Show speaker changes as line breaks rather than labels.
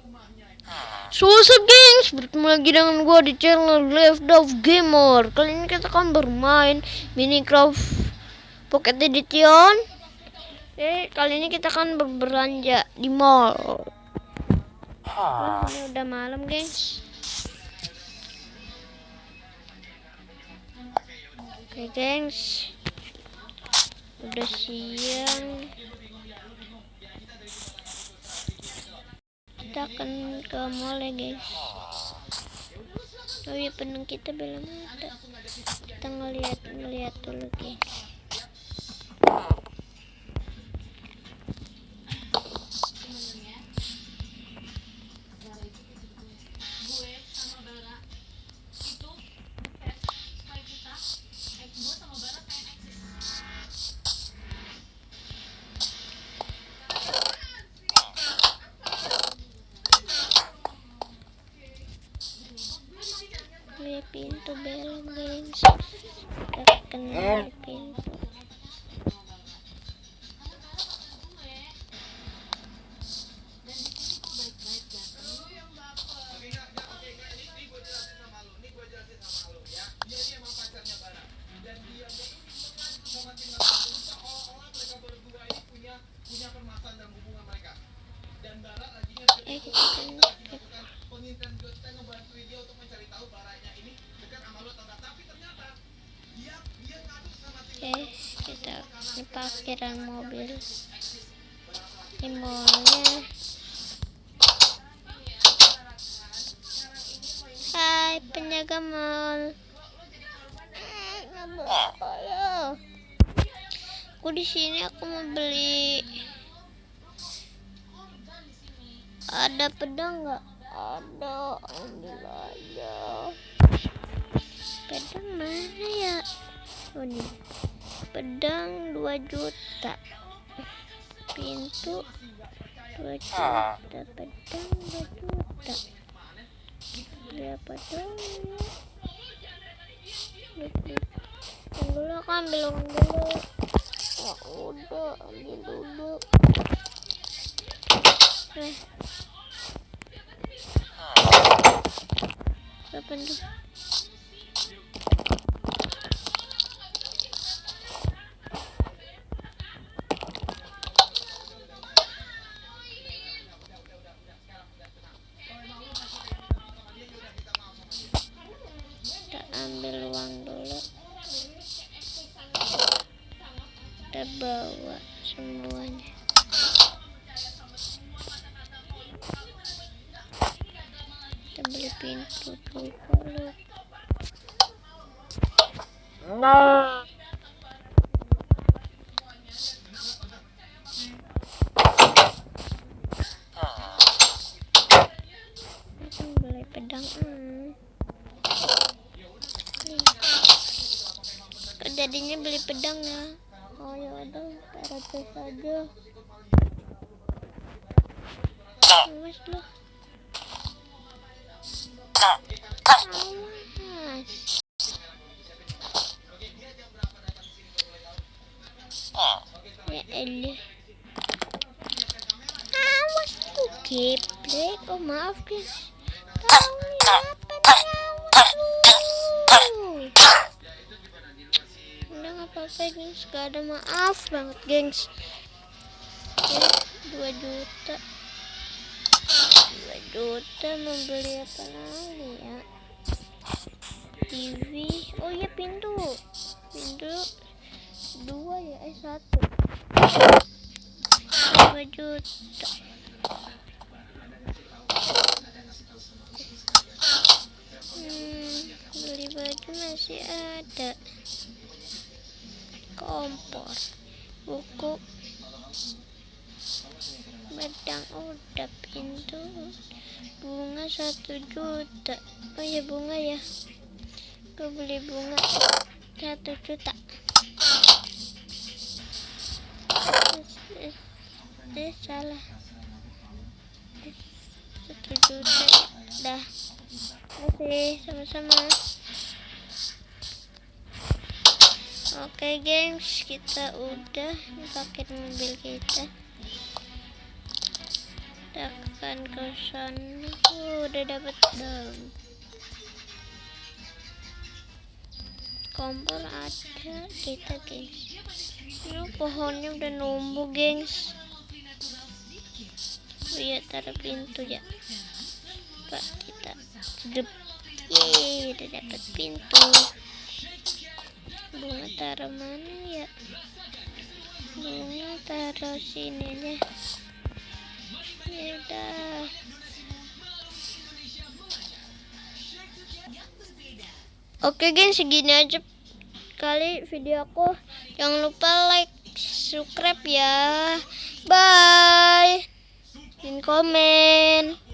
What's up gengs, bertemu lagi dengan gue di channel Left of Gamer. Kali ini kita akan bermain Minecraft Pocket Edition. Kali ini kita akan berbelanja di mall. Ini udah malam gengs. Oke gengs, udah siang. Kita akan ke mall ya guys. Oh iya, penung kita belum ada. Kita ngeliat dulu guys. Lihat pintu belum guys. Kita kenal pintu. Kita ini parkiran mobil di mallnya. Hai penjaga mall. Aku di sini, aku mau beli. Ada pedang nggak? Ada, ambil aja. Pedang mana ya? Oh nih, pedang 2 juta. Pintu 2 juta. Pedang 2 juta. Berapa dong? Yang dulu aku ambil uang dulu. Ya udah, ambil dulu. Berapa tuh? Kita ambil uang dulu. Kita bawa semuanya. Kita beli pintu dulu. Beli pedang. Jadinya beli pedang ya. Oh ya udah, taruh saja. Awas loh. Awas. Ya elah. Awas tuh geblek. Oh maaf guys. Udah nggak apa-apa gengs, gak ada maaf banget gengs. Ya, 2 juta. 2 juta mau beli apa lagi ya? TV. Oh iya, pintu 2 ya, 1. 2 juta. Beli baju masih ada. Kompor, buku, pedang udah, pintu, bunga 1 juta. Oh ya bunga ya, aku beli bunga 1 juta. Salah, 1 juta. Dah, masih sama-sama. Oke gengs, kita udah pakai mobil kita. kita akan ke sana. Udah dapat daun. Kompor ada kita, gengs. Ini pohonnya udah numbuh, gengs. Oh iya, taruh pintu ya. Pak, kita hidup. Yeay, udah dapat pintu. Bunga taruh mana ya? Bunga taruh sini aja. Ya udah. Oke, gengs, segini aja kali video aku. Jangan lupa like, subscribe ya. Bye. Dan komen.